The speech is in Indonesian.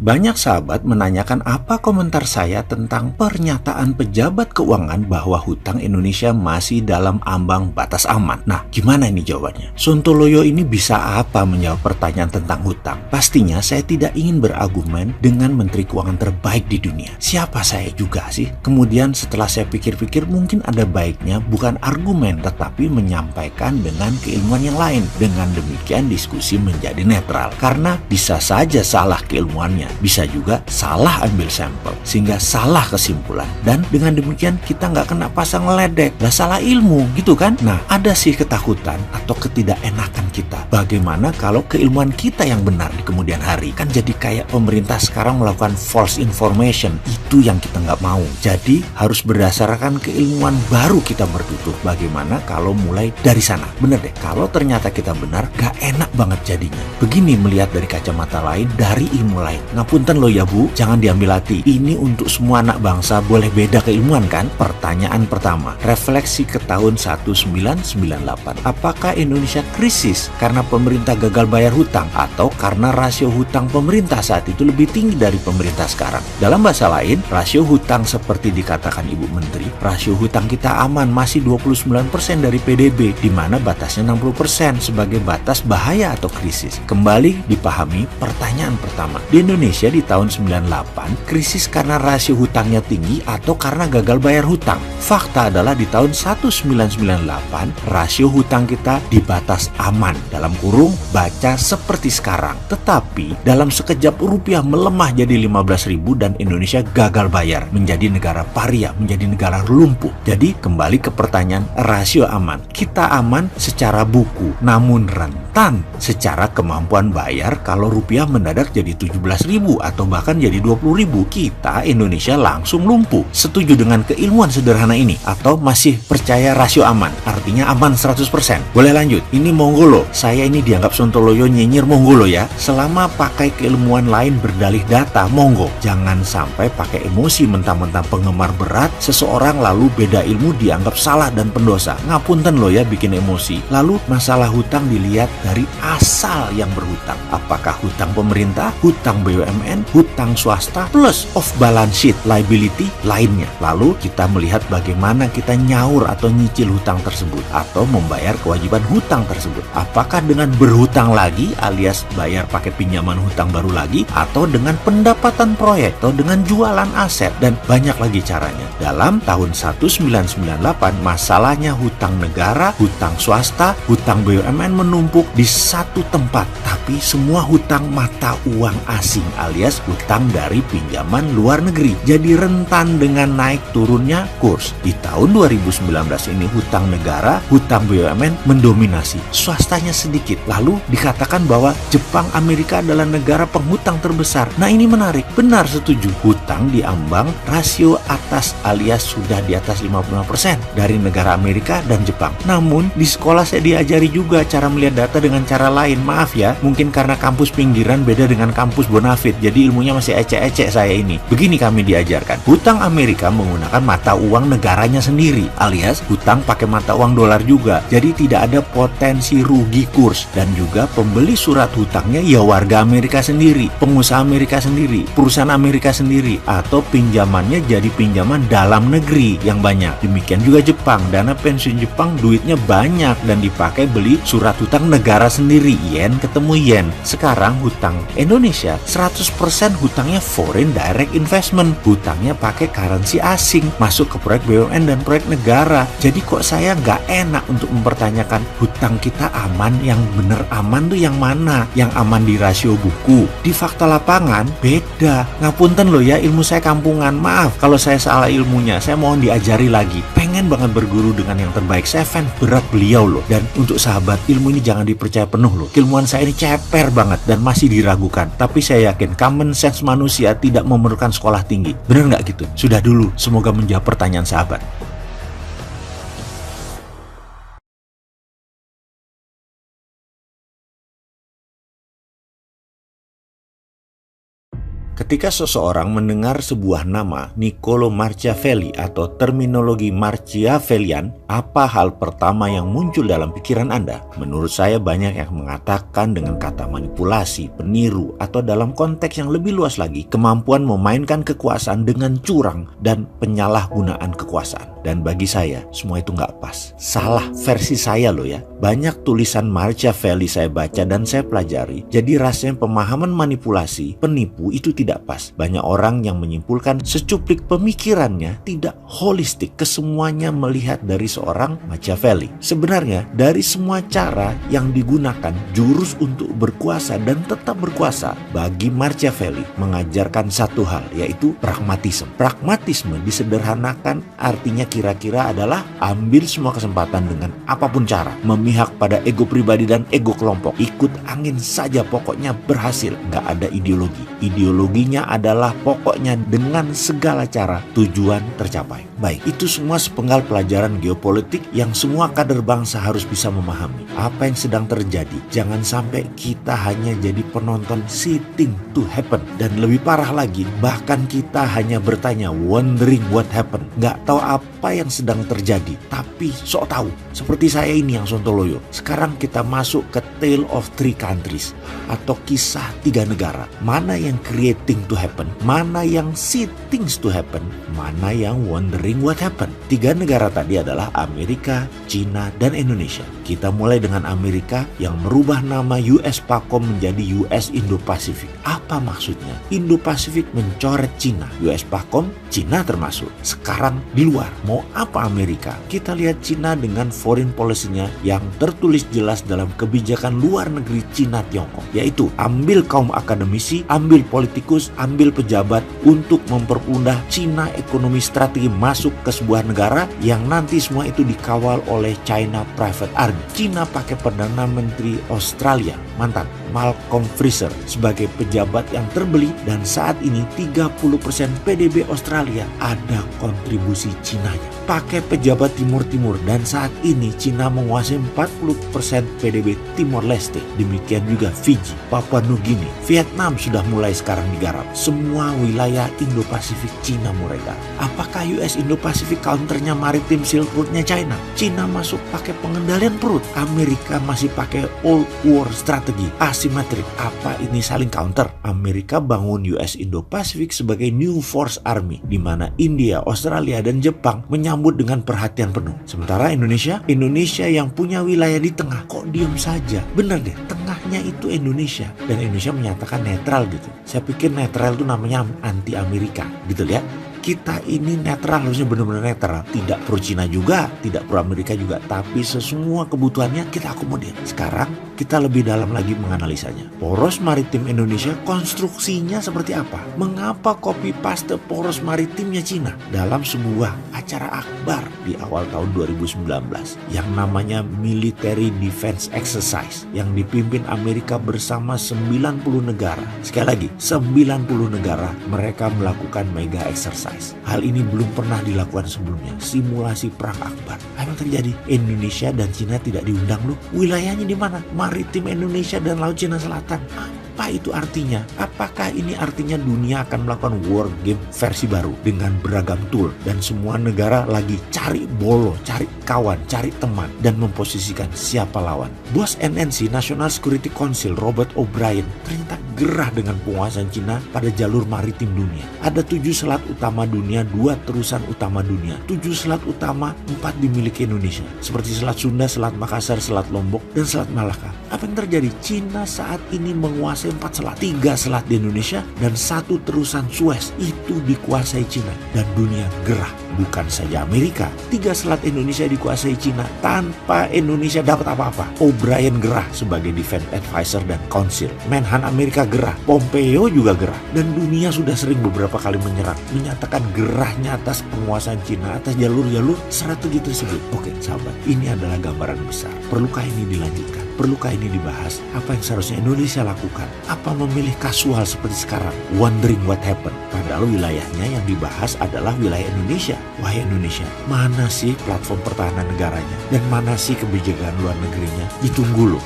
Banyak sahabat menanyakan apa komentar saya tentang pernyataan pejabat keuangan bahwa hutang Indonesia masih dalam ambang batas aman. Nah, gimana ini jawabannya? Sontoloyo ini bisa apa menjawab pertanyaan tentang hutang? Pastinya saya tidak ingin berargumen dengan Menteri Keuangan terbaik di dunia. Siapa saya juga sih? Kemudian setelah saya pikir-pikir, mungkin ada baiknya bukan argumen tetapi menyampaikan dengan keilmuan yang lain. Dengan demikian diskusi menjadi netral. Karena bisa saja salah keilmuannya, bisa juga salah ambil sampel, sehingga salah kesimpulan. Dan dengan demikian kita nggak kena pasang ngeledek, lah salah ilmu gitu kan. Nah, ada sih ketakutan atau ketidakenakan kita. Bagaimana kalau keilmuan kita yang benar di kemudian hari? Kan jadi kayak pemerintah sekarang melakukan false information. Itu yang kita nggak mau. Jadi harus berdasarkan keilmuan baru kita bertutur. Bagaimana kalau mulai dari sana? Bener deh, kalau ternyata kita benar, gak enak banget jadinya. Begini melihat dari kacamata lain, dari ilmu lain. Ngapunten loh ya Bu, jangan diambil hati. Ini untuk semua anak bangsa, boleh beda keilmuan kan? Pertanyaan pertama, refleksi ke tahun 1998. Apakah Indonesia krisis karena pemerintah gagal bayar hutang atau karena rasio hutang pemerintah saat itu lebih tinggi dari pemerintah sekarang? Dalam bahasa lain, rasio hutang seperti dikatakan Ibu Menteri, rasio hutang kita aman masih 29% dari PDB, di mana batasnya 60% sebagai batas bahaya atau krisis. Kembali dipahami pertanyaan pertama. Di Indonesia di tahun 98, krisis karena rasio hutangnya tinggi atau karena gagal bayar hutang? Fakta adalah di tahun 1998, rasio hutang kita di batas aman. Dalam kurung, baca seperti sekarang. Tetapi, dalam sekejap rupiah melemah jadi 15.000 dan Indonesia gagal bayar. Menjadi negara paria, menjadi negara lumpuh. Jadi, kembali ke pertanyaan rasio aman. Kita aman secara buku, namun rentan secara kemampuan bayar kalau rupiah mendadak jadi 17.000 atau bahkan jadi 20.000, kita Indonesia langsung lumpuh. Setuju dengan keilmuan sederhana ini atau masih percaya rasio aman? Artinya aman 100%. Boleh lanjut? Ini monggo loh. Saya ini dianggap Sontoloyo nyinyir, monggo loh ya. Selama pakai keilmuan lain berdalih data, monggo. Jangan sampai pakai emosi mentang-mentang penggemar berat seseorang lalu beda ilmu dianggap salah dan pendosa. Ngapunten loh ya bikin emosi. Lalu masalah hutang dilihat dari asal yang berhutang. Apakah hutang pemerintah, hutang BUMN, hutang swasta, plus off balance sheet liability lainnya. Lalu kita melihat bagaimana kita nyaur atau nyicil hutang tersebut atau membayar kewajiban hutang tersebut. Apakah dengan berhutang lagi alias bayar pakai pinjaman hutang baru lagi, atau dengan pendapatan proyek, atau dengan jualan aset, dan banyak lagi caranya. Dalam tahun 1998, masalahnya hutang negara, hutang swasta, hutang BUMN menumpuk di satu tempat, tapi semua hutang mata uang asing alias hutang dari pinjaman luar negeri. Jadi rentan dengan naik turunnya kurs. Di tahun 2019 ini hutang negara, hutang BUMN mendominasi, swastanya sedikit. Lalu dikatakan bahwa Jepang, Amerika adalah negara penghutang terbesar. Nah ini menarik, benar setuju. Hutang diambang rasio atas alias sudah di atas 50% dari negara Amerika dan Jepang. Namun di sekolah saya diajari juga cara melihat data dengan cara lain. Maaf ya, mungkin karena kampus pinggiran beda dengan kampus Bonafit, jadi ilmunya masih ecek-ecek saya ini. Begini kami diajarkan, hutang Amerika menggunakan mata uang negaranya sendiri, alias hutang pakai mata uang dolar juga. Jadi tidak ada potensi rugi kurs, dan juga pembeli surat hutangnya ya warga Amerika sendiri, pengusaha Amerika sendiri, perusahaan Amerika sendiri, atau pinjamannya jadi pinjaman dalam negeri yang banyak. Demikian juga Jepang, dana pensiun Jepang duitnya banyak dan dipakai beli surat hutang negara sendiri, yen ketemu yen. Sekarang hutang Indonesia 100% hutangnya foreign direct investment, hutangnya pakai currency asing, masuk ke proyek BUMN dan proyek negara. Jadi kok saya nggak enak untuk mempertanyakan hutang kita aman? Yang bener aman tuh yang mana? Yang aman di rasio buku, di fakta lapangan beda. Ngapunten loh ya, ilmu saya kampungan, maaf kalau saya salah ilmunya, saya mohon diajari lagi. Pengen banget berguru dengan yang terbaik, saya fan berat beliau loh. Dan untuk sahabat, ilmu ini jangan dipercaya penuh loh. Keilmuan saya ini ceper banget dan masih diragukan. Tapi saya yakin common sense manusia tidak memerlukan sekolah tinggi. Bener nggak gitu? Sudah dulu, semoga menjawab pertanyaan sahabat. Ketika seseorang mendengar sebuah nama Niccolo Machiavelli atau terminologi Machiavellian, apa hal pertama yang muncul dalam pikiran Anda? Menurut saya banyak yang mengatakan dengan kata manipulasi, peniru, atau dalam konteks yang lebih luas lagi, kemampuan memainkan kekuasaan dengan curang dan penyalahgunaan kekuasaan. Dan bagi saya, semua itu nggak pas. Salah versi saya loh ya. Banyak tulisan Machiavelli saya baca dan saya pelajari. Jadi rasanya pemahaman manipulasi, penipu itu tidak pas. Banyak orang yang menyimpulkan secuplik pemikirannya tidak holistik, kesemuanya melihat dari seorang Machiavelli. Sebenarnya dari semua cara yang digunakan jurus untuk berkuasa dan tetap berkuasa, bagi Machiavelli mengajarkan satu hal, yaitu pragmatisme. Pragmatisme disederhanakan artinya kira-kira adalah ambil semua kesempatan dengan apapun cara, memihak pada ego pribadi dan ego kelompok, ikut angin saja pokoknya berhasil, nggak ada ideologi. Ideologinya adalah pokoknya dengan segala cara tujuan tercapai. Baik, itu semua sepenggal pelajaran geopolitik yang semua kader bangsa harus bisa memahami apa yang sedang terjadi. Jangan sampai kita hanya jadi penonton sitting to happen, dan lebih parah lagi, bahkan kita hanya bertanya wondering what happened, nggak tahu apa yang sedang terjadi, tapi sok tahu. Seperti saya ini yang sontoloyo. Sekarang kita masuk ke Tale of Three Countries atau kisah tiga negara. Mana yang creating to happen, mana yang sitting to happen, mana yang wondering what happened. Tiga negara tadi adalah Amerika, China, dan Indonesia. Kita mulai dengan Amerika yang merubah nama US PACOM menjadi US Indo-Pasifik. Apa maksudnya? Indo-Pasifik mencoret China, US PACOM, China termasuk. Sekarang di luar, mau apa Amerika? Kita lihat China dengan foreign policy-nya yang tertulis jelas dalam kebijakan luar negeri China Tiongkok, yaitu ambil kaum akademisi, ambil politikus, ambil pejabat untuk mempermudah China ekonomi strategi masuk ke sebuah negara yang nanti semua itu dikawal oleh China Private Army. China pakai Perdana Menteri Australia, mantan Malcolm Fraser, sebagai pejabat yang terbeli, dan saat ini 30% PDB Australia ada kontribusi Cina-nya. Pakai pejabat Timur-Timur, dan saat ini Cina menguasai 40% PDB Timor Leste. Demikian juga Fiji, Papua Nugini, Vietnam sudah mulai sekarang digarap. Semua wilayah Indo-Pasifik Cina mulai garap. Apakah US Indo-Pasifik counternya maritim Silk Road-nya China? China masuk pakai pengendalian perut, Amerika masih pakai Old War strategi, asimetrik. Apa ini saling counter? Amerika bangun US Indo-Pasifik sebagai New Force Army, di mana India, Australia, dan Jepang menyambut dengan perhatian penuh. Sementara Indonesia yang punya wilayah di tengah, kok diem saja? Bener deh, tengahnya itu Indonesia, dan Indonesia menyatakan netral gitu. Saya pikir netral itu namanya anti Amerika gitu ya. Kita ini netral, harusnya benar-benar netral. Tidak pro Cina juga, tidak pro Amerika juga, tapi semua kebutuhannya kita akomodir. Sekarang kita lebih dalam lagi menganalisanya. Poros maritim Indonesia konstruksinya seperti apa? Mengapa copy paste poros maritimnya Cina? Dalam sebuah acara akbar di awal tahun 2019 yang namanya Military Defense Exercise yang dipimpin Amerika bersama 90 negara. Sekali lagi, 90 negara mereka melakukan mega exercise. Hal ini belum pernah dilakukan sebelumnya. Simulasi perang akbar. Apa yang terjadi? Indonesia dan Cina tidak diundang loh. Wilayahnya di mana? Maritim Indonesia dan Laut Cina Selatan. Apa itu artinya? Apakah ini artinya dunia akan melakukan war game versi baru dengan beragam tool, dan semua negara lagi cari bolo, cari kawan, cari teman, dan memposisikan siapa lawan? Bos NNC, National Security Council, Robert O'Brien, ternyata gerah dengan penguasaan Cina pada jalur maritim dunia. Ada 7 selat utama dunia, 2 terusan utama dunia. 7 selat utama, 4 dimiliki Indonesia. Seperti Selat Sunda, Selat Makassar, Selat Lombok, dan Selat Malaka. Apa yang terjadi? Cina saat ini menguasai 4 selat, 3 selat di Indonesia, dan 1 terusan Suez itu dikuasai Cina, dan dunia gerah. Bukan saja Amerika, 3 selat Indonesia dikuasai Cina tanpa Indonesia dapat apa-apa. O'Brien gerah sebagai Defense Advisor dan Council. Menhan Amerika gerah, Pompeo juga gerah, dan dunia sudah sering beberapa kali menyatakan gerahnya atas penguasaan Cina atas jalur-jalur strategi tersebut. Oke sahabat, ini adalah gambaran besar. Perlukah ini dilanjutkan? Perlukah ini dibahas? Apa yang seharusnya Indonesia lakukan? Apa memilih kasual seperti sekarang? Wondering what happened? Padahal wilayahnya yang dibahas adalah wilayah Indonesia. Wahai Indonesia, mana sih platform pertahanan negaranya? Dan mana sih kebijakan luar negerinya? Ditunggu loh.